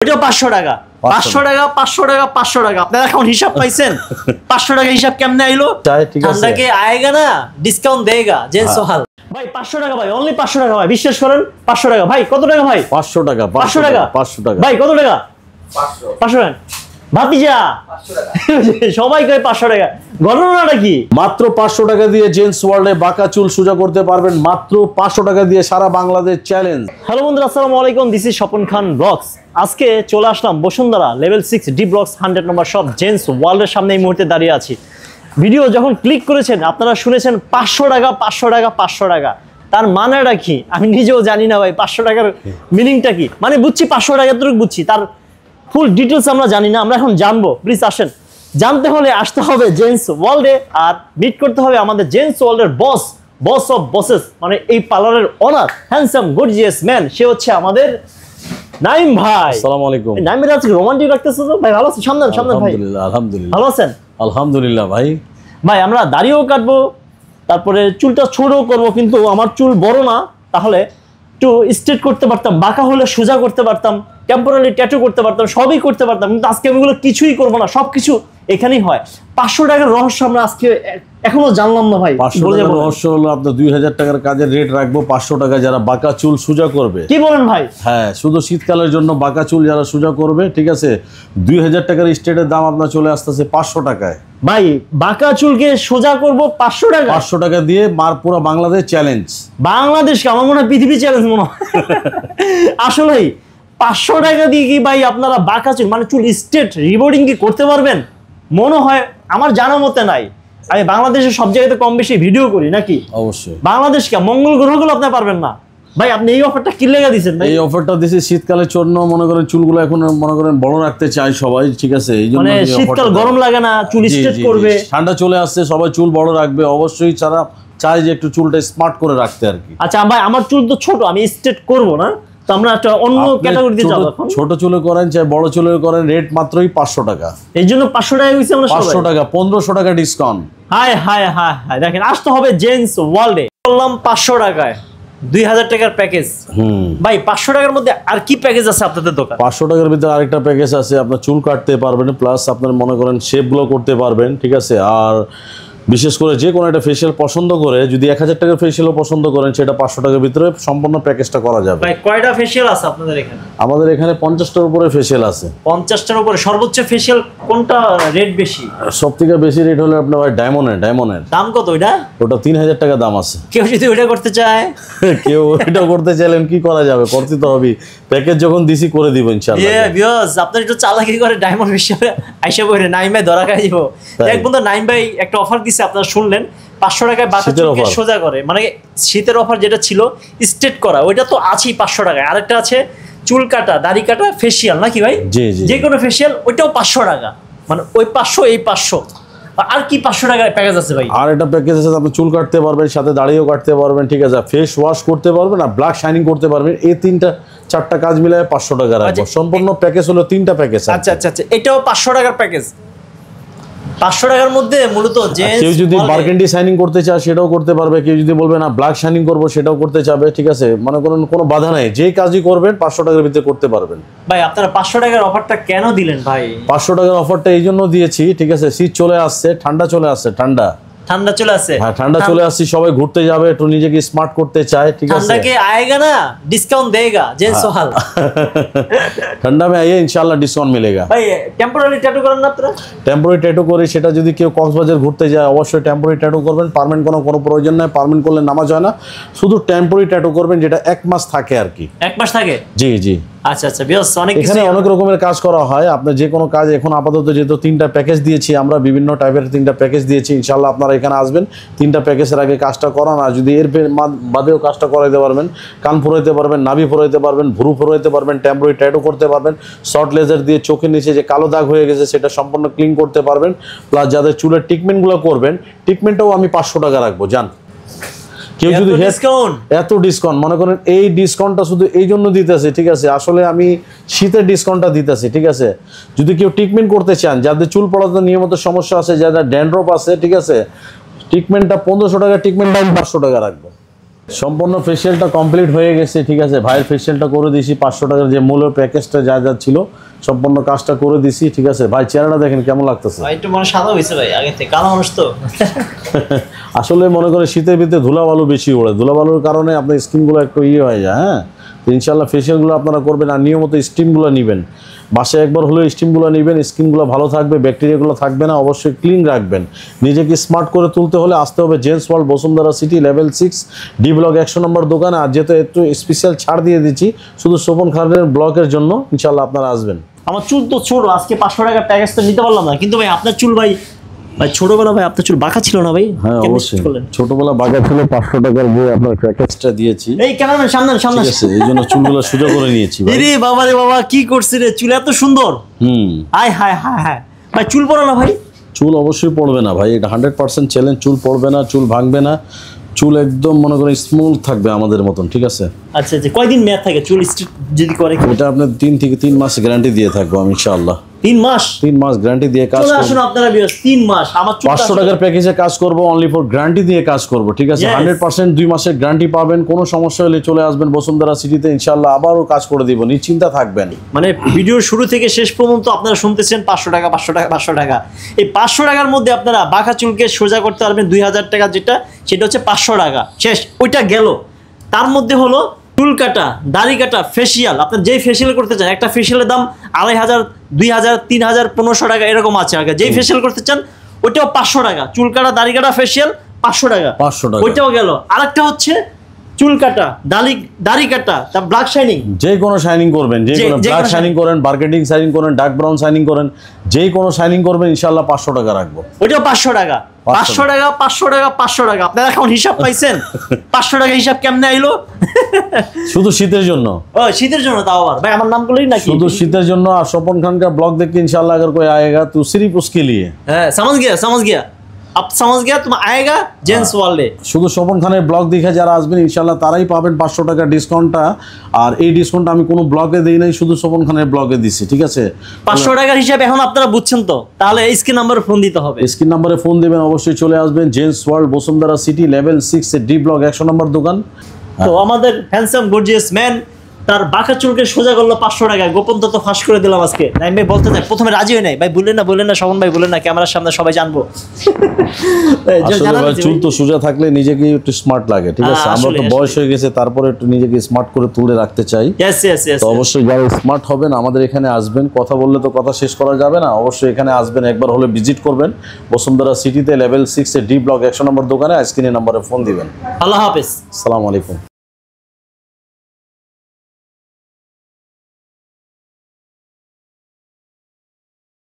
ওটা 500 টাকা 500 টাকা 500 টাকা 500 টাকা আপনারা এখন হিসাব পাইছেন 500 টাকা হিসাব কেমনে আইলো ঠান্ডা কে আएगा না ডিসকাউন্ট देगा জেন সোহাল ভাই 500 টাকা ভাই অনলি 500 টাকা ভাই বিশ্বাস করেন 500 টাকা ভাই কত টাকা ভাই 500 টাকা 500 টাকা 500 টাকা ভাই কত টাকা 500 টাকা ভাতিজা 500 টাকা সবাই কয় 500 টাকা গণনাটা কি মাত্র 500 টাকা দিয়ে জেন্টস ওয়ার্ল্ডে বাঁকা চুল সোজা করতে পারবেন মাত্র 500 টাকা দিয়ে সারা বাংলাদেশ চ্যালেঞ্জ। হ্যালো বন্ধুরা আসসালামু আলাইকুম this is Swapan Khan vlogs. আজকে চলে আসলাম বসুন্ধরা লেভেল 6 ডি ব্লগস 100 নম্বর শপ জেন্টস ওয়ার্ল্ডের সামনে এই মুহূর্তে দাঁড়িয়ে আছি। ভিডিও যখন ক্লিক করেছেন আপনারা শুনেছেন 500 টাকা 500 টাকা 500 টাকা, তার মানেটা কি আমি নিজেও জানি না ভাই। 500 টাকার মিনিংটা কি মানে বুঝছি 500 টাকা এতটুকু বুঝছি, তার ফুল ডিটেলস আমরা জানি না, আমরা এখন জানবো। প্লিজ আসেন, জানতে হলে আসতে হবে জেন্টস ওয়ার্ল্ডে আর মিট করতে হবে আমাদের জেন্টস ওয়ার্ল্ডের বস অফ বসেস মানে এই পার্লারের ওনার হ্যান্ডসাম গর্জিয়াস ম্যান, সে হচ্ছে আমাদের নাইম ভাই। আসসালামু আলাইকুম। নাইম ভাই আজকে রোমান্টিক রাখতেছো তো ভাই? ভালো আছেন? সামনে ভাই। আলহামদুলিল্লাহ আলহামদুলিল্লাহ ভালো আছেন? আলহামদুলিল্লাহ ভাই। ভাই আমরা দাড়িও কাটবো, তারপরে চুলটা ছোটও করব, কিন্তু আমার চুল বড় না, তাহলে একটু স্ট্রেট করতে পারতাম, বাঁকা হলে সোজা করতে পারতাম, টেম্পোরারি ট্যাটু করতে পারতাম, সবই করতে পারতাম, কিন্তু আজকে আমি এগুলো কিছুই করবো না, সবকিছু এখানেই হয়। 500 টাকার রহস্য আমরা আজকে এখনো জানলাম না ভাই। 500 টাকার রহস্য হলো আপনার 2000 টাকার কাজের রেট রাখবো 500 টাকা যারা বাঁকা চুল সোজা করবে। কি বলেন ভাই? হ্যাঁ, শুধু শীতকালের জন্য বাঁকা চুল যারা সোজা করবে, ঠিক আছে, 2000 টাকার স্টেটের দাম আপনার চলে আসতেছে 500 টাকায়। ভাই বাঁকা চুলকে সোজা করব 500 টাকা? 500 টাকা দিয়ে মার পুরো বাংলাদেশ চ্যালেঞ্জ। বাংলাদেশকে আমার মনে হয় পৃথিবী চ্যালেঞ্জ মনে হয়। আসলেই 500 টাকা দিয়ে কি ভাই আপনারা বাঁকা চুল মানে চুল স্ট্রেট রিবোর্ডিং কি করতে পারবেন? মনে হয় আমার জানা মতে নাই। আমি বাংলাদেশের সব জায়গাতে কম বেশি ভিডিও করি নাকি? অবশ্যই। বাংলাদেশকে মঙ্গল গ্রহগুলো আপনি পারবেন না ভাই। আপনি এই অফারটা কি লেগে দিয়েছেন ভাই? এই অফারটা দিয়েছি শীতকালের জন্য, মনে করেন চুলগুলো এখন মনে করেন বড় রাখতে চাই সবাই, ঠিক আছে, এই জন্য মানে শীতকাল গরম লাগে না, চুল স্ট্রেট করবে, ঠান্ডা চলে আসছে, সবাই চুল বড় রাখবে, অবশ্যই যারা চাই যে একটু চুলটা স্মার্ট করে রাখতে আর কি। আচ্ছা ভাই আমার চুল তো ছোট, আমি স্ট্রেট করব না, তো আমরা একটা অন্য ক্যাটাগরিতে যাব। এখন ছোট চুলে করেন চাই বড় চুলে করেন, রেট মাত্রই 500 টাকা। এই জন্য 500 টাকা হইছে আমরা সবাই। 500 টাকা 1500 টাকা discount. High high high high, দেখেন আসতে হবে জেন্টস ওয়ার্ল্ডে। বললাম 500 টাকায় 2000 টাকার প্যাকেজ। ভাই 500 টাকার মধ্যে আর কি প্যাকেজ আছে আপনাদের দোকান? 500 টাকার ভিতরে আরেকটা প্যাকেজ আছে, আপনার চুল কাটতে পারবেন, প্লাস আপনার মনে করেন শেপগুলো করতে পারবেন, ঠিক আছে। আর বিশেষ করে যে কোনো একটা ফেশিয়াল পছন্দ করে, যদি 1000 টাকার ফেশিয়ালও পছন্দ করেন, সেটা 500 টাকার ভিতরে সম্পূর্ণ প্যাকেজটা করা যাবে। ভাই কয়টা ফেশিয়াল আছে আপনাদের এখানে? আমাদের এখানে 50টার উপরে ফেশিয়াল আছে। 50টার উপরে? সর্বোচ্চ ফেশিয়াল কোনটা রেট বেশি? সবথেকে বেশি রেট হলো আপনার ভাই ডায়মন্ডের। দাম কত ওইটা? ওটা 3000 টাকা দাম আছে। কেউ যদি ওইটা করতে চায়? কেউ ওইটা করতে চাইলেন কি করা যাবে, করতে তো হবে, প্যাকেজ যখন দিছি করে দিব ইনশাআল্লাহ। ভিউয়ার্স আপনারা একটু চালাকি করে ডায়মন্ড ফেশিয়াল আইসা বইরে নাইম ভাই ধরা খাই দিব। এক বন্ধু নাইম ভাই একটা অফার দিছে, আপনারা শুনলেন, 500 টাকায় বাঁকা চুলকে সোজা করে, মানে শীতের অফার যেটা ছিল স্ট্রেট করা, ওইটা তো আছেই 500 টাকায়। আরেকটা আছে চুল কাটা দাড়ি কাটা ফেশিয়াল নাকি ভাই? জি জি, যে কোনো ফেশিয়াল ওইটাও 500 টাকা, মানে ওই 500 এই 500। আর কি 500 টাকার প্যাকেজ আছে ভাই? আর একটা প্যাকেজ আছে, আপনি চুল কাটতে পারবেন, সাথে দাড়িও কাটতে পারবেন, ঠিক আছে, ফেস ওয়াশ করতে পারবেন আর ব্ল্যাক শাইনিং করতে পারবেন। এই 3-4টা কাজ মিলায় 500 টাকা রাখবো। সম্পূর্ণ প্যাকেজ হলো 3টা প্যাকেজ। আচ্ছা আচ্ছা আচ্ছা, এটাও 500 টাকার প্যাকেজ। 500 টাকার মধ্যে মূলত কেউ যদি বারকেন্ডি শাইনিং করতে চায় সেটাও করতে পারবে, কেউ যদি বলবে না ব্ল্যাক শাইনিং করবো সেটাও করতে চাবে, ঠিক আছে, মনে করেন কোনো বাধা নেই, যেই কাজই করবেন 500 টাকার ভিতরে করতে পারবেন। ভাই আপনারা 500 টাকার অফারটা কেন দিলেন ভাই? 500 টাকার অফারটা এই জন্য দিয়েছি, ঠিক আছে, শীত চলে আসছে, ঠান্ডা চলে আসছে, ঠান্ডা চলে আসছে, হ্যাঁ ঠান্ডা চলে আসছে, সবাই ঘুরতে যাবে, একটু নিজেকে স্মার্ট করতে চায়, ঠিক আছে, ঠান্ডা কে आएगा না ডিসকাউন্ট देगा জেন সোহাল। ঠান্ডা মে আইয়ে ইনশাআল্লাহ ডিসকাউন্ট মিলেগা। ভাই টেম্পোরারি ট্যাটু করেন না আপনারা? টেম্পোরারি ট্যাটু করে, সেটা যদি কেউ কক্সবাজার ঘুরতে যায় অবশ্যই টেম্পোরারি ট্যাটু করবেন, পার্মানেন্ট কোনো প্রয়োজন নাই, পার্মানেন্ট করলে নামাজ হয় না, শুধু টেম্পোরারি ট্যাটু করবেন, যেটা 1 মাস থাকে আর কি। 1 মাস থাকে? জি জি। আচ্ছা আচ্ছা, বেশ অনেক কিছু, এখানে অনেক রকমের কাজ করা হয়। আপনার যে কোনো কাজ এখন আপাতত যেহেতু 3টা প্যাকেজ দিয়েছি আমরা, বিভিন্ন টাইপের 3টা প্যাকেজ দিয়েছি, ইনশাআল্লাহ আপনারা এখানে আসবেন, 3টা প্যাকেজের আগে কাজটা করান, আর যদি এর বাদেও কাজটা করাইতে পারবেন, কান ফোরাইতে পারবেন, নাভি ফোরাইতে পারবেন, ভুরু ফোরাইতে পারবেন, টেম্পোরারি ট্যাটু করতে পারবেন, শর্ট লেজার দিয়ে চোখের নিচে যে কালো দাগ হয়ে গেছে সেটা সম্পূর্ণ ক্লিন করতে পারবেন, প্লাস যাদের চুলের ট্রিটমেন্টগুলো করবেন, ট্রিটমেন্টটাও আমি 500 টাকা রাখবো। জান কেউ যদি এত ডিসকাউন্ট মনে করেন, এই ডিসকাউন্টটা শুধু এই জন্য দিতেছে, ঠিক আছে, আসলে আমি শীতের ডিসকাউন্টটা দিতেছি, ঠিক আছে। যদি কেউ ট্রিটমেন্ট করতে চান, যাদের চুল পড়াতে নিয়মিত সমস্যা আছে, যাদের ড্যান্ড্রফ আছে, ঠিক আছে, ট্রিটমেন্টটা 1500 টাকা, ট্রিটমেন্টটা আমি 500 টাকা রাখবো। সম্পূর্ণ ফেসিয়ালটা কমপ্লিট হয়ে গেছে, ঠিক আছে। ভাইয়ের ফেসিয়ালটা করে দিয়েছি 500 টাকার যে মূল প্যাকেজটা যা যা ছিল সম্পূর্ণ কাজটা করে দিছি, ঠিক আছে। ভাই চেহারাটা দেখেন কেমন লাগতেছে। ভাই একটু মনে সাদা হয়েছে ভাই, আগে থেকে কালো মানুষ তো। আসলে মনে করে শীতের ভিতরে ধুলাবালু বেশি ওড়ে, ধুলাবালুর কারণে আপনার স্কিনগুলো একটু হয়ে যায়। হ্যাঁ, তো ইনশাল্লাহ ফেসিয়ালগুলো আপনারা করবেন আর নিয়মিত স্টিমগুলো নেবেন, মাসে একবার হলেও স্টিমগুলো নেবেন। স্কিনগুলো ভালো থাকবে, ব্যাকটেরিয়াগুলো থাকবে না, অবশ্যই ক্লিন রাখবেন। নিজেকে স্মার্ট করে তুলতে হলে আসতে হবে gents world Bashundhara city level 6 D block 100 নম্বর দোকানে। আর যেহেতু একটু স্পেশাল ছাড় দিয়ে দিচ্ছি শুধু সোপন খানের ব্লকের জন্য, ইনশাল্লাহ আপনারা আসবেন। আমার চুল তো ছোট, আজকে 500 টাকার প্যাকেজ তো নিতে পারলাম না, কিন্তু ভাই আপনার চুল ভাই ছোটবেলা ভাই আপনার চুল বাঁকা ছিল না ভাই? হ্যাঁ অবশ্যই, ছোটবেলা বাঁকা ছিল। 500 টাকার বই আপনার প্যাকেজটা দিয়েছি। এই ক্যামেরাম্যান সামনে সামনে, ঠিক আছে, এই জন্য চুলগুলো সোজা করে নিয়েছি ভাই। রে বাবা রে বাবা, কি করছিস রে, চুল এত সুন্দর। আয় হায় হায় হায় ভাই, চুল পড়ো না ভাই? চুল অবশ্যই পড়বে না ভাই, এটা 100% চ্যালেঞ্জ। চুল পড়বে না, চুল ভাঙবে না, চুল একদম মনে করেন স্মুথ থাকবে আমাদের মতন, ঠিক আছে। আচ্ছা আচ্ছা, কয়দিন মেয়াদ থাকে চুল স্ট্রেট যদি করে? এটা আপনার 3 থেকে 3 মাস গ্যারান্টি দিয়ে থাকবো আমি ইনশাআল্লাহ। 3 মাস? 3 মাস গ্যারান্টি দিয়ে কাজ চলে করব। আসুন আপনারা ভিউয়ার্স, 3 মাস আমার চুল 500 টাকার প্যাকেজে কাজ করব, অনলি ফর গ্যারান্টি দিয়ে কাজ করব, ঠিক আছে। Yes. 100% 2 মাসের গ্যারান্টি পাবেন। কোনো সমস্যা হলে চলে আসবেন বসুন্ধরা সিটিতে, ইনশাআল্লাহ আবারও কাজ করে দিব, নিশ্চিন্তা থাকবেন। মানে ভিডিওর শুরু থেকে শেষ পর্যন্ত আপনারা শুনতেছেন 500 টাকা 500 টাকা 500 টাকা। এই 500 টাকার মধ্যে আপনারা বাঁকা চুলকে সোজা করতে পারবেন 2000 টাকা, যেটা সেটা হচ্ছে 500 টাকা, শেষ ওইটা গেল। তার মধ্যে হলো চুল কাটা, দাড়ি কাটা, ফেসিয়াল। আপনার যেই ফেসিয়াল করতে চান, একটা ফেসিয়ালের দাম 2500, 2000, 3000, 1500 টাকা এরকম আছে। আগে যেই ফেসিয়াল করতে চান ওইটাও 500 টাকা। চুল কাটা, দাড়ি কাটা, ফেসিয়াল 500 টাকা, 500 টাকা ওইটাও গেল। আরেকটা হচ্ছে চুল কাটা, দাড়ি কাটা, তার ব্ল্যাক শাইনিং, যে কোনো শাইনিং করবেন, যে কোনো ব্ল্যাক শাইনিং করেন, বার্গেন্ডিং শাইনিং করেন, ডার্ক ব্রাউন শাইনিং করেন, যে কোনো শাইনিং করবেন ইনশাআল্লাহ 500 টাকা রাখবো। ওইটাও 500 টাকা। 500 টাকা 500 টাকা 500 টাকা। আপনারা এখন হিসাব পাইছেন 500 টাকা হিসাব কেমনে আইলো? শুধু শীতের জন্য। ও শীতের জন্য? তাও আবার ভাই আমার নাম বলেই নাকি? শুধু শীতের জন্য। আর স্বপন খান का ब्लॉग देख के इंशाल्लाह अगर कोई आएगा तो सिर्फ उसके लिए। হ্যাঁ समझ गया अब समझ गया, तुम आएगा जेंट्स वाले। শুধু স্বপন খানের ব্লগ দেখে যারা আসবেন ইনশাআল্লাহ তারাই পাবেন 500 টাকা ডিসকাউন্টটা। আর এই ডিসকাউন্টটা আমি কোনো ব্লগে দেই নাই, শুধু স্বপন খানের ব্লগে দিছি, ঠিক আছে। 500 টাকার হিসাব এখন আপনারা বুঝছেন তো? তাহলে স্ক্রিন নাম্বারে ফোন দিতে হবে। স্ক্রিন নাম্বারে ফোন দিবেন, অবশ্যই চলে আসবেন gents world Bashundhara city level 6 এর ডি ব্লক 100 নম্বর দোকান। তো আমাদের হ্যান্ডসাম গর্জিয়াস ম্যান তার বাঁকা চুলকে সোজা করলো 500 টাকায়। গোপন তথ্য ফাঁস করে দিলাম আজকে। নাইম ভাই বলতে চাই, প্রথমে রাজি হয় নাই ভাই, বললেন না শোভন ভাই, বললেন না, ক্যামেরার সামনে সবাই জানবো। আসলে ভাই চুল তো সোজা থাকলে নিজেকে একটু স্মার্ট লাগে, ঠিক আছে। আমরা তো বয়স হয়ে গেছে, তারপরে একটু নিজেকে স্মার্ট করে তুলে রাখতে চাই। তো অবশ্যই যারা স্মার্ট হবেন আমাদের এখানে আসবেন। কথা বললে তো কথা শেষ করা যাবে না, অবশ্যই এখানে আসবেন, একবার হলে ভিজিট করবেন বসুন্ধরা সিটিতে লেভেল 6 এর ডি ব্লক 100 নম্বর দোকানে। স্ক্রিনের নম্বরে ফোন দিবেন। আল্লাহ হাফেজ, আসসালামু আলাইকুম।